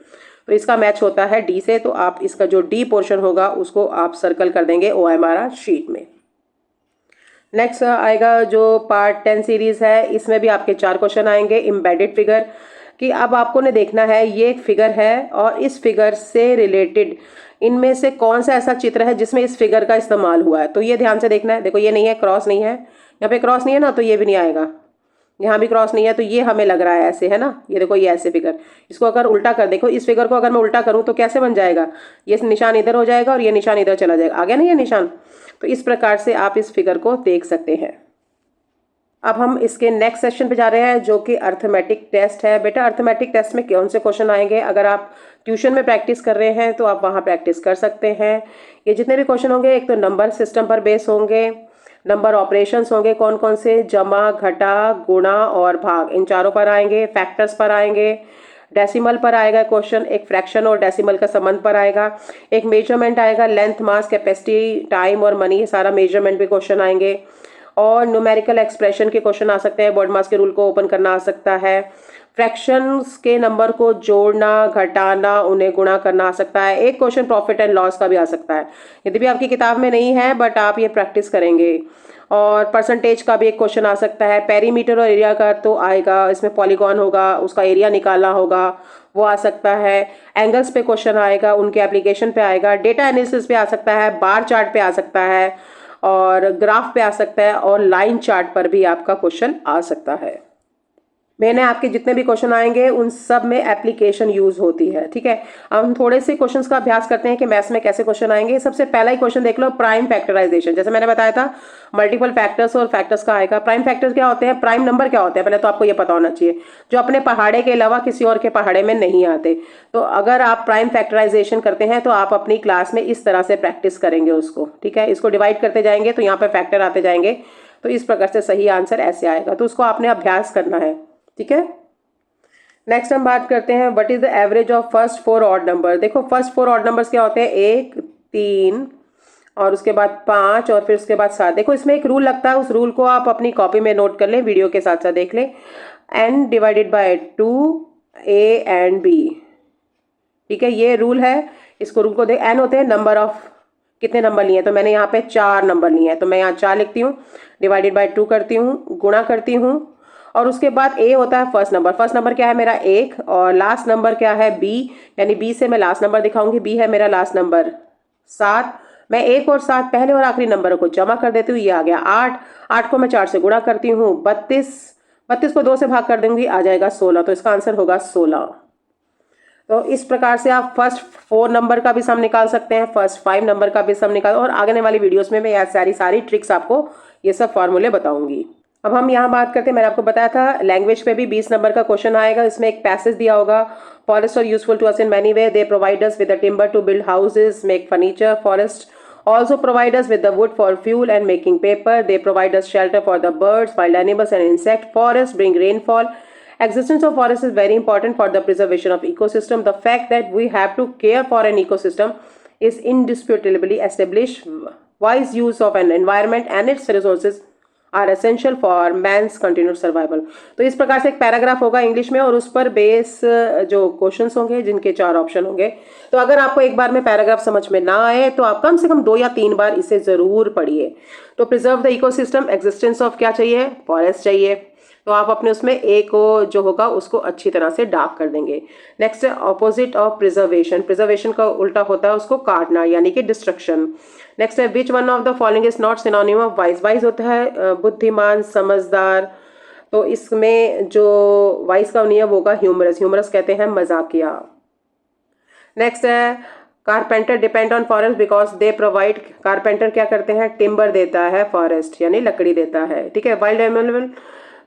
तो इसका मैच होता है डी से। तो आप इसका जो डी पोर्शन होगा उसको आप सर्कल कर देंगे OMR शीट में। नेक्स्ट आएगा जो पार्ट 10 सीरीज है, इसमें भी आपके 4 क्वेश्चन आएंगे। एम्बेडेड फिगर कि अब आपको ने देखना है ये एक फिगर है और इस फिगर से रिलेटेड इनमें से कौन सा ऐसा चित्र है जिसमें इस फिगर का इस्तेमाल हुआ है, तो ये ध्यान से देखना है। देखो ये नहीं है, क्रॉस नहीं है, यहाँ पे क्रॉस नहीं है ना, तो ये भी नहीं आएगा, यहाँ भी क्रॉस नहीं है, तो ये हमें लग रहा है ऐसे, है ना, ये देखो ये ऐसे फिगर। इसको अगर उल्टा कर, देखो इस फिगर को अगर मैं उल्टा करूँ तो कैसे बन जाएगा, ये निशान इधर हो जाएगा और ये निशान इधर चला जाएगा, आ गया ना ये निशान। तो इस प्रकार से आप इस फिगर को देख सकते हैं। अब हम इसके नेक्स्ट सेक्शन पे जा रहे हैं जो कि अर्थमेटिक टेस्ट है। बेटा अर्थमेटिक टेस्ट में कौन से क्वेश्चन आएंगे, अगर आप ट्यूशन में प्रैक्टिस कर रहे हैं तो आप वहाँ प्रैक्टिस कर सकते हैं। ये जितने भी क्वेश्चन होंगे एक तो नंबर सिस्टम पर बेस होंगे, नंबर ऑपरेशंस होंगे कौन कौन से, जमा, घटा, गुणा और भाग, इन चारों पर आएंगे। फैक्टर्स पर आएंगे, डेसिमल पर आएगा क्वेश्चन, एक फ्रैक्शन और डेसिमल का संबंध पर आएगा, एक मेजरमेंट आएगा, लेंथ, मास, कैपेसिटी, टाइम और मनी, सारा मेजरमेंट पे क्वेश्चन आएंगे। और न्यूमेरिकल एक्सप्रेशन के क्वेश्चन आ सकते हैं, बॉड मास के रूल को ओपन करना आ सकता है, फ्रैक्शंस के नंबर को जोड़ना, घटाना, उन्हें गुणा करना आ सकता है। एक क्वेश्चन प्रॉफिट एंड लॉस का भी आ सकता है, यदि भी आपकी किताब में नहीं है बट आप ये प्रैक्टिस करेंगे। और परसेंटेज का भी एक क्वेश्चन आ सकता है। पेरीमीटर और एरिया का तो आएगा, इसमें पॉलीगॉन होगा, उसका एरिया निकालना होगा, वो आ सकता है। एंगल्स पे क्वेश्चन आएगा, उनके एप्लीकेशन पे आएगा। डेटा एनालिसिस पे आ सकता है, बार चार्ट पे आ सकता है और ग्राफ पे आ सकता है और लाइन चार्ट पर भी आपका क्वेश्चन आ सकता है। मैंने आपके जितने भी क्वेश्चन आएंगे उन सब में एप्लीकेशन यूज होती है, ठीक है। अब हम थोड़े से क्वेश्चंस का अभ्यास करते हैं कि मैथ्स में कैसे क्वेश्चन आएंगे। सबसे पहला ही क्वेश्चन देख लो, प्राइम फैक्टराइजेशन। जैसे मैंने बताया था मल्टीपल फैक्टर्स और फैक्टर्स का आएगा। प्राइम फैक्टर्स क्या होते हैं, प्राइम नंबर क्या होते हैं, पहले तो आपको ये पता होना चाहिए, जो अपने पहाड़े के अलावा किसी और के पहाड़े में नहीं आते। तो अगर आप प्राइम फैक्टराइजेशन करते हैं तो आप अपनी क्लास में इस तरह से प्रैक्टिस करेंगे उसको, ठीक है। इसको डिवाइड करते जाएंगे तो यहाँ पे फैक्टर आते जाएंगे, तो इस प्रकार से सही आंसर ऐसे आएगा। तो उसको आपने अभ्यास करना है, ठीक है। नेक्स्ट हम बात करते हैं what is the average of first 4 odd number. देखो फर्स्ट 4 ऑड नंबर्स क्या होते हैं, 1, 3 और उसके बाद 5 और फिर उसके बाद 7। देखो इसमें एक रूल लगता है, उस रूल को आप अपनी कॉपी में नोट कर लें, वीडियो के साथ साथ देख लें। n divided by 2 a and b, ठीक है, ये रूल है। इसको रूल को देख, n होते हैं नंबर ऑफ, कितने नंबर लिए हैं, तो मैंने यहाँ पे 4 नंबर लिए हैं, तो मैं यहाँ 4 लिखती हूँ, डिवाइडेड बाय 2 करती हूँ, गुणा करती हूँ और उसके बाद a होता है फर्स्ट नंबर। फर्स्ट नंबर क्या है मेरा 1 और लास्ट नंबर क्या है b, यानी b से मैं लास्ट नंबर दिखाऊंगी, b है मेरा लास्ट नंबर 7। मैं 1 और 7 पहले और आखिरी नंबर को जमा कर देती हूँ, ये आ गया 8। 8 को मैं 4 से गुणा करती हूँ, 32 को 2 से भाग कर दूंगी, आ जाएगा 16। तो इसका आंसर होगा 16। तो इस प्रकार से आप फर्स्ट 4 नंबर का भी सम निकाल सकते हैं, फर्स्ट 5 नंबर का भी सम निकाल, और आगे वाली वीडियोस में मैं यह सारी ट्रिक्स आपको ये सब फॉर्मूले बताऊंगी। अब हम यहाँ बात करते हैं, मैंने आपको बताया था लैंग्वेज पे भी 20 नंबर का क्वेश्चन आएगा। इसमें एक पैसेज दिया होगा, forest are useful to us in many way, they provide us with the timber to build houses, make furniture, forest also provide us with the wood for fuel and making paper, they provide us shelter for the birds, wild animals and insect, forests bring rainfall. Existence of forest is very important for the preservation of ecosystem. The fact that we have to care for an ecosystem is indisputably established. Wise use of an environment and its resources are essential for man's continued survival. तो इस प्रकार से एक paragraph होगा English में और उस पर बेस जो क्वेश्चंस होंगे जिनके 4 ऑप्शन होंगे। तो अगर आपको एक बार में पैराग्राफ समझ में ना आए तो आप कम से कम 2 या 3 बार इसे जरूर पढ़िए। तो preserve the ecosystem, existence of क्या चाहिए, फॉरेस्ट चाहिए, तो आप अपने उसमें ए को जो होगा उसको अच्छी तरह से डार्क कर देंगे। नेक्स्ट है ऑपोजिट ऑफ प्रिजर्वेशन, प्रिजर्वेशन का उल्टा होता है उसको काटना यानी कि डिस्ट्रक्शन। नेक्स्ट है which one of the following is not synonym of wise, wise होता है बुद्धिमान, समझदार, तो इसमें जो वाइज का नहीं है वो होगा ह्यूमरस, ह्यूमरस कहते हैं मजाकिया। नेक्स्ट है carpenter depend on forest because they provide, carpenter क्या करते हैं, टिम्बर देता है, फॉरेस्ट यानी लकड़ी देता है, ठीक है। Wild animal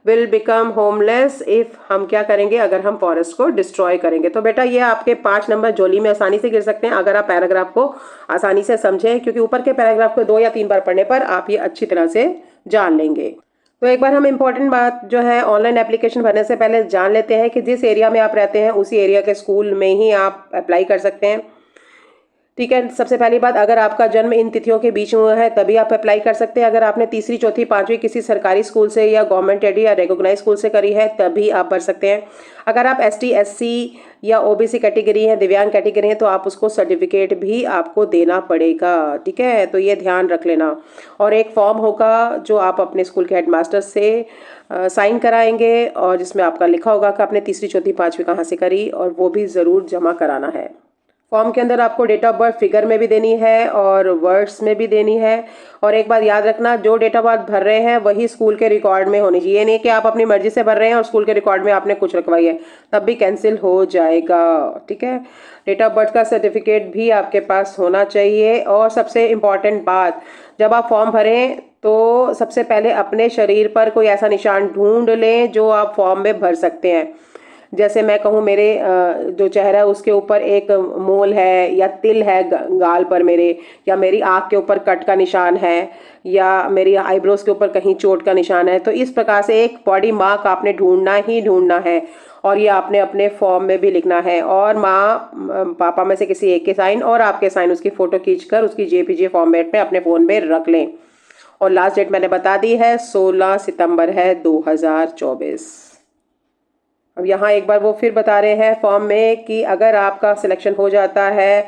will become homeless if, हम क्या करेंगे अगर हम फॉरेस्ट को डिस्ट्रॉय करेंगे। तो बेटा ये आपके 5 नंबर झोली में आसानी से गिर सकते हैं अगर आप पैराग्राफ को आसानी से समझें, क्योंकि ऊपर के पैराग्राफ को 2 या 3 बार पढ़ने पर आप ये अच्छी तरह से जान लेंगे। तो एक बार हम इम्पोर्टेंट बात जो है ऑनलाइन एप्लीकेशन भरने से पहले जान लेते हैं कि जिस एरिया में आप रहते हैं उसी एरिया के स्कूल में ही आप अप्लाई कर सकते हैं। ठीक है, सबसे पहली बात, अगर आपका जन्म इन तिथियों के बीच में हुआ है तभी आप अप्लाई कर सकते हैं। अगर आपने तीसरी, चौथी, पांचवी किसी सरकारी स्कूल से या गवर्नमेंट एडेड या रिकॉग्नाइज स्कूल से करी है तभी आप भर सकते हैं। अगर आप एसटी, एससी या ओबीसी कैटेगरी है, दिव्यांग कैटेगरी है, तो आप उसको सर्टिफिकेट भी आपको देना पड़ेगा। ठीक है, तो ये ध्यान रख लेना। और एक फॉर्म होगा जो आप अपने स्कूल के हेडमास्टर से साइन कराएंगे और जिसमें आपका लिखा होगा कि आपने तीसरी, चौथी, पांचवी कहाँ से करी, और वो भी ज़रूर जमा कराना है। फॉर्म के अंदर आपको डेट ऑफ बर्थ फिगर में भी देनी है और वर्ड्स में भी देनी है। और एक बात याद रखना, जो डेट ऑफ बर्थ भर रहे हैं वही स्कूल के रिकॉर्ड में होनी चाहिए। ये नहीं कि आप अपनी मर्जी से भर रहे हैं और स्कूल के रिकॉर्ड में आपने कुछ रखवाई है, तब भी कैंसिल हो जाएगा। ठीक है, डेट ऑफ बर्थ का सर्टिफिकेट भी आपके पास होना चाहिए। और सबसे इम्पॉर्टेंट बात, जब आप फॉर्म भरें तो सबसे पहले अपने शरीर पर कोई ऐसा निशान ढूंढ लें जो आप फॉर्म में भर सकते हैं। जैसे मैं कहूँ, मेरे जो चेहरा है उसके ऊपर एक मोल है या तिल है गाल पर मेरे, या मेरी आँख के ऊपर कट का निशान है, या मेरी आईब्रोज के ऊपर कहीं चोट का निशान है। तो इस प्रकार से एक बॉडी मार्क आपने ढूंढना ही ढूंढना है और ये आपने अपने फॉर्म में भी लिखना है। और माँ पापा में से किसी एक के साइन और आपके साइन, उसकी फ़ोटो खींचकर उसकी जेपीजी फॉर्मेट में अपने फ़ोन में रख लें। और लास्ट डेट मैंने बता दी है, 16 सितंबर है 2024। अब यहाँ एक बार वो फिर बता रहे हैं फॉर्म में कि अगर आपका सिलेक्शन हो जाता है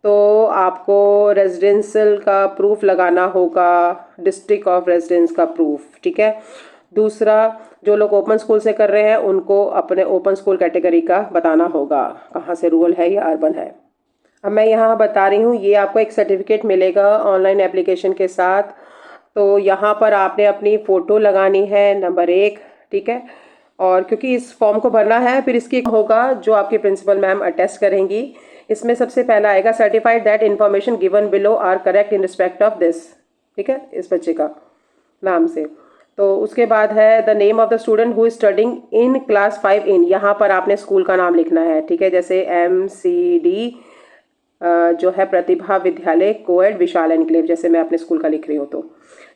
तो आपको रेजिडेंशियल का प्रूफ लगाना होगा, डिस्ट्रिक्ट ऑफ रेजिडेंस का प्रूफ। ठीक है, दूसरा, जो लोग ओपन स्कूल से कर रहे हैं उनको अपने ओपन स्कूल कैटेगरी का बताना होगा, कहाँ से रूरल है या अर्बन है। अब मैं यहाँ बता रही हूँ, ये आपको एक सर्टिफिकेट मिलेगा ऑनलाइन एप्लीकेशन के साथ। तो यहाँ पर आपने अपनी फ़ोटो लगानी है, नंबर 1। ठीक है, और क्योंकि इस फॉर्म को भरना है, फिर इसकी होगा जो आपकी प्रिंसिपल मैम अटेस्ट करेंगी। इसमें सबसे पहला आएगा, certified that information given below are correct in respect of this. ठीक है, इस बच्चे का नाम से। तो उसके बाद है the name of the student who is studying in class 5 इन, यहाँ पर आपने स्कूल का नाम लिखना है। ठीक है, जैसे MCD जो है प्रतिभा विद्यालय कोएड विशाल एनक्लेव, जैसे मैं अपने स्कूल का लिख रही हूँ। तो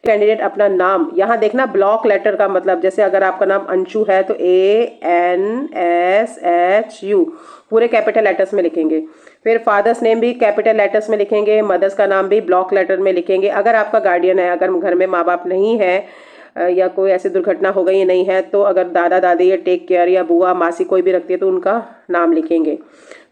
कैंडिडेट अपना नाम यहाँ देखना, ब्लॉक लेटर का मतलब, जैसे अगर आपका नाम अंशु है तो ANSHU पूरे कैपिटल लेटर्स में लिखेंगे। फिर फादर्स नेम भी कैपिटल लेटर्स में लिखेंगे, मदर्स का नाम भी ब्लॉक लेटर में लिखेंगे। अगर आपका गार्डियन है, अगर घर में माँ बाप नहीं है या कोई ऐसी दुर्घटना हो गई नहीं है, तो अगर दादा दादी या टेक केयर या बुआ मासी कोई भी रखती है तो उनका नाम लिखेंगे।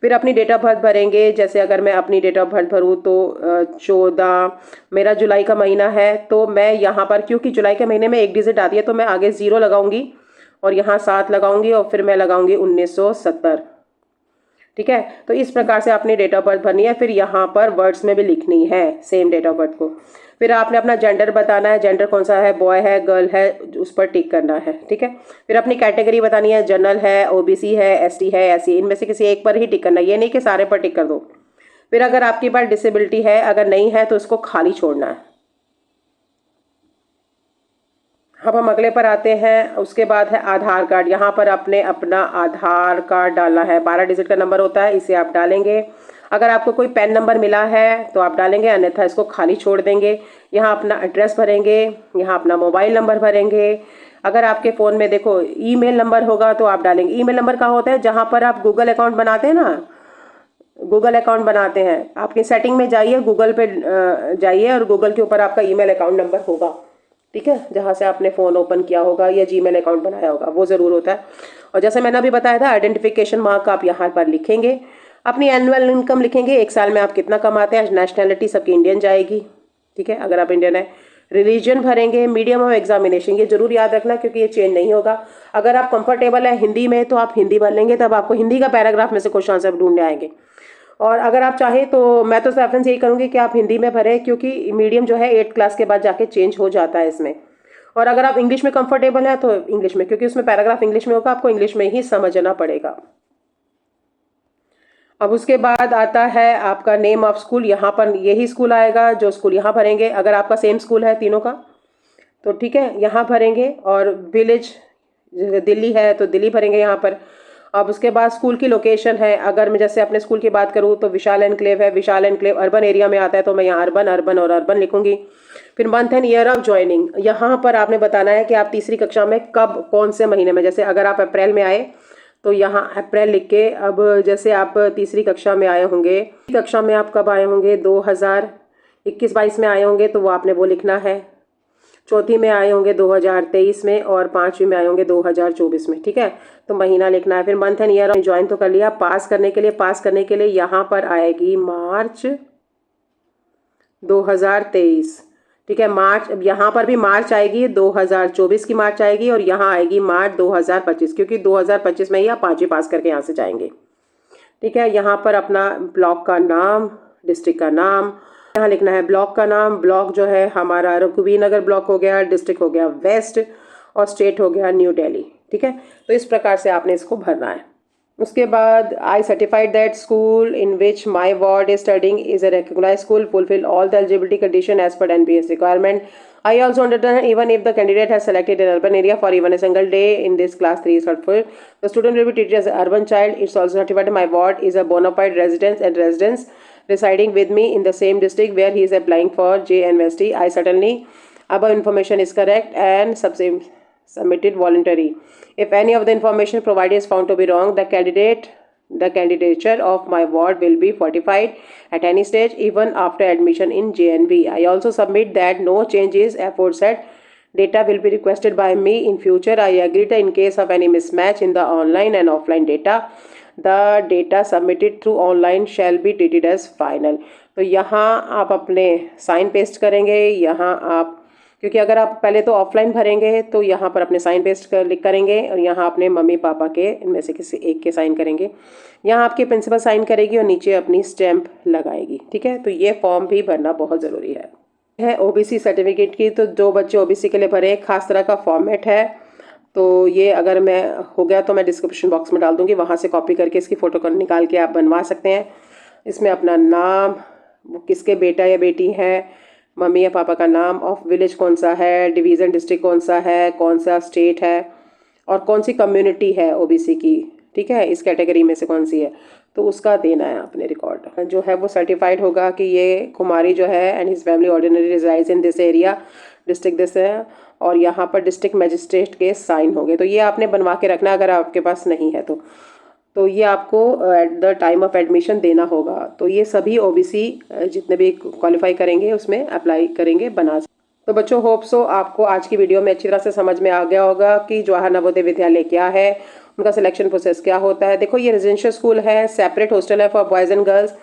फिर अपनी डेट ऑफ बर्थ भरेंगे। जैसे अगर मैं अपनी डेट ऑफ बर्थ भरूँ तो 14, मेरा जुलाई का महीना है, तो मैं यहाँ पर, क्योंकि जुलाई के महीने में एक डिजिट आती है, तो मैं आगे 0 लगाऊंगी और यहाँ 7 लगाऊंगी और फिर मैं लगाऊंगी 1970। ठीक है, तो इस प्रकार से आपने डेट ऑफ बर्थ भरनी है। फिर यहाँ पर वर्ड्स में भी लिखनी है सेम डेट ऑफ बर्थ को। फिर आपने अपना जेंडर बताना है, जेंडर कौन सा है, बॉय है, गर्ल है, उस पर टिक करना है। ठीक है, फिर अपनी कैटेगरी बतानी है, जनरल है, ओबीसी है, एसटी है, एससी, इनमें से किसी एक पर ही टिक करना है, ये नहीं कि सारे पर टिक कर दो। फिर अगर आपके पास डिसेबिलिटी है, अगर नहीं है तो उसको खाली छोड़ना है। अब हम अगले पर आते हैं। उसके बाद है आधार कार्ड। यहाँ पर आपने अपना आधार कार्ड डालना है, 12 डिजिट का नंबर होता है, इसे आप डालेंगे। अगर आपको कोई पैन नंबर मिला है तो आप डालेंगे, अन्यथा इसको खाली छोड़ देंगे। यहाँ अपना एड्रेस भरेंगे, यहाँ अपना मोबाइल नंबर भरेंगे। अगर आपके फ़ोन में देखो ईमेल नंबर होगा तो आप डालेंगे। ईमेल नंबर कहाँ होता है, जहाँ पर आप गूगल अकाउंट बनाते हैं ना, गूगल अकाउंट बनाते हैं, आपकी सेटिंग में जाइए, गूगल पे जाइए और गूगल के ऊपर आपका ईमेल अकाउंट नंबर होगा। ठीक है, जहाँ से आपने फ़ोन ओपन किया होगा या जीमेल अकाउंट बनाया होगा, वो ज़रूर होता है। और जैसे मैंने अभी बताया था, आइडेंटिफिकेशन मार्क आप यहाँ पर लिखेंगे। अपनी एनुअल इनकम लिखेंगे, एक साल में आप कितना कमाते हैं। नेशनैलिटी सबकी इंडियन जाएगी। ठीक है, अगर आप इंडियन है। रिलीजन भरेंगे, मीडियम ऑफ एग्जामिनेशन, ये जरूर याद रखना क्योंकि ये चेंज नहीं होगा। अगर आप कंफर्टेबल है हिंदी में तो आप हिंदी भर लेंगे, तब आपको हिंदी का पैराग्राफ में से क्वेश्चन आंसर ढूंढने आएंगे। और अगर आप चाहें तो मैं तो रेफरेंस यही करूँगी कि आप हिंदी में भरें, क्योंकि मीडियम जो है 8th क्लास के बाद जाके चेंज हो जाता है इसमें। और अगर आप इंग्लिश में कंफर्टेबल है तो इंग्लिश में, क्योंकि उसमें पैराग्राफ इंग्लिश में होगा, आपको इंग्लिश में ही समझना पड़ेगा। अब उसके बाद आता है आपका नेम ऑफ स्कूल। यहाँ पर यही स्कूल आएगा जो स्कूल यहाँ भरेंगे। अगर आपका सेम स्कूल है तीनों का तो ठीक है, यहाँ भरेंगे। और विलेज दिल्ली है तो दिल्ली भरेंगे यहाँ पर। अब उसके बाद स्कूल की लोकेशन है, अगर मैं जैसे अपने स्कूल की बात करूँ तो विशाल एनक्लेव है, विशाल एनक्लेव अर्बन एरिया में आता है, तो मैं यहाँ अर्बन अर्बन और अर्बन लिखूंगी। फिर month and year of joining, यहाँ पर आपने बताना है कि आप तीसरी कक्षा में कब, कौन से महीने में। जैसे अगर आप अप्रैल में आए तो यहाँ अप्रैल लिख के, अब जैसे आप तीसरी कक्षा में आए होंगे, कक्षा में आप कब आए होंगे, 2021-22 में आए होंगे, तो वो आपने वो लिखना है। चौथी में आए होंगे 2023 में, और पांचवी में आए होंगे 2024 में, ठीक है। तो महीना लिखना है। फिर मंथ एंड ईयर ज्वाइन तो कर लिया। पास करने के लिए यहाँ पर आएगी मार्च 2023, ठीक है। मार्च, अब यहाँ पर भी मार्च आएगी, 2024 की मार्च आएगी, और यहाँ आएगी मार्च 2025, क्योंकि 2025 में ही आप पाँचवीं पास करके यहाँ से जाएंगे, ठीक है। यहाँ पर अपना ब्लॉक का नाम, डिस्ट्रिक्ट का नाम यहाँ लिखना है। ब्लॉक का नाम, ब्लॉक जो है हमारा रघुवीर नगर ब्लॉक हो गया, डिस्ट्रिक्ट हो गया वेस्ट, और स्टेट हो गया न्यू दिल्ली, ठीक है। तो इस प्रकार से आपने इसको भरना है। उसके बाद I certified that school in which my ward is studying is a recognised school, fulfil all the eligibility condition as per NPS requirement. I also understand even if the candidate has selected an urban area for even a single day in this class 3 is helpful, the student will be treated as an urban child. It's also certified my ward is a bona fide residence and residents residing with me in the same district where he is applying for JNVST. I certainly above information is correct and submitted voluntary. If any of the information provided is found to be wrong, the candidature of my ward will be fortified at any stage, even after admission in JNV. I also submit that no changes aforesaid data will be requested by me in future. I agree that in case of any mismatch in the online and offline data, the data submitted through online shall be treated as final. तो यहाँ आप अपने sign paste करेंगे। यहाँ आप, क्योंकि अगर आप पहले तो ऑफलाइन भरेंगे तो यहाँ पर अपने साइन पेस्ट करेंगे, और यहाँ अपने मम्मी पापा के इनमें से किसी एक के साइन करेंगे। यहाँ आपके प्रिंसिपल साइन करेगी और नीचे अपनी स्टैंप लगाएगी, ठीक है। तो ये फॉर्म भी भरना बहुत ज़रूरी है। OBC सर्टिफिकेट की, तो जो बच्चे OBC के लिए भरे, खास तरह का फॉर्मेट है। तो ये अगर मैं हो गया तो मैं डिस्क्रिप्शन बॉक्स में डाल दूँगी, वहाँ से कॉपी करके इसकी फ़ोटो निकाल के आप बनवा सकते हैं। इसमें अपना नाम, वो किसके बेटा या बेटी है, मम्मी या पापा का नाम, ऑफ विलेज कौन सा है, डिवीज़न डिस्ट्रिक्ट कौन सा है, कौन सा स्टेट है, और कौन सी कम्युनिटी है OBC की, ठीक है, इस कैटेगरी में से कौन सी है, तो उसका देना है अपने रिकॉर्ड। जो है वो सर्टिफाइड होगा कि ये कुमारी जो है and his family ordinary resides in this area, district this है, और यहाँ पर डिस्ट्रिक्ट मजिस्ट्रेट के साइन हो गए। तो ये आपने बनवा के रखना अगर आपके पास नहीं है तो ये आपको at the time of admission देना होगा। तो ये सभी OBC जितने भी क्वालिफाई करेंगे उसमें अप्लाई करेंगे, बना। तो बच्चों, होप सो आपको आज की वीडियो में अच्छी तरह से समझ में आ गया होगा कि जवाहर नवोदय विद्यालय क्या है, उनका सिलेक्शन प्रोसेस क्या होता है। देखो, ये रेजिडेंशियल स्कूल है, सेपरेट हॉस्टल है for boys and girls,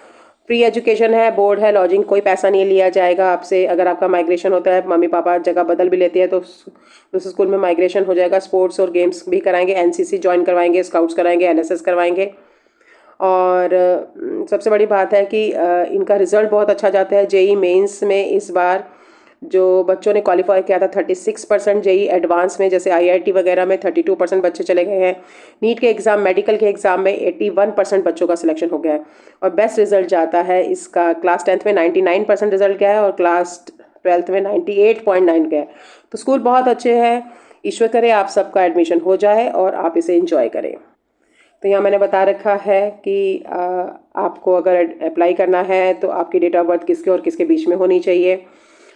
free education है, बोर्ड है, लॉजिंग कोई पैसा नहीं लिया जाएगा आपसे। अगर आपका माइग्रेशन होता है, मम्मी पापा जगह बदल भी लेते हैं, तो उस स्कूल में माइग्रेशन हो जाएगा। स्पोर्ट्स और गेम्स भी कराएंगे, NCC ज्वाइन करवाएंगे, स्काउट्स कराएंगे, NSS करवाएंगे। और सबसे बड़ी बात है कि इनका रिज़ल्ट बहुत अच्छा जाता है। JEE मेंस में इस बार जो बच्चों ने क्वालिफाई किया था 36%, JEE एडवांस में जैसे IIT वगैरह में 32% बच्चे चले गए हैं। नीट के एग्ज़ाम, मेडिकल के एग्ज़ाम में 81% बच्चों का सिलेक्शन हो गया है। और बेस्ट रिजल्ट जाता है इसका, क्लास 10th में 99% रिजल्ट गया है, और क्लास 12th में 98.9 गया है। तो स्कूल बहुत अच्छे हैं। ईश्वर करे आप सबका एडमिशन हो जाए और आप इसे इंजॉय करें। तो यहाँ मैंने बता रखा है कि आपको अगर अप्लाई करना है तो आपकी डेट ऑफ बर्थ किसके और किसके बीच में होनी चाहिए।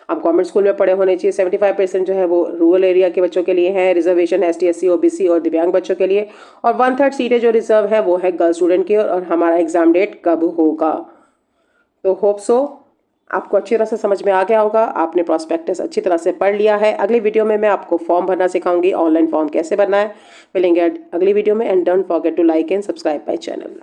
आप गवर्नमेंट स्कूल में पढ़े होने चाहिए। 75% जो है वो रूरल एरिया के बच्चों के लिए है। रिजर्वेशन ST SC OBC और दिव्यांग बच्चों के लिए। और 1/3 सीटें जो रिजर्व है वो है गर्ल स्टूडेंट की। और हमारा एग्ज़ाम डेट कब होगा, तो होप सो आपको अच्छी तरह से समझ में आ गया होगा। आपने प्रॉस्पेक्टस अच्छी तरह से पढ़ लिया है। अगली वीडियो में मैं आपको फॉर्म भरना सिखाऊंगी, ऑनलाइन फॉर्म कैसे भरना है। मिलेंगे अगली वीडियो में। And don't forget to like and subscribe my channel.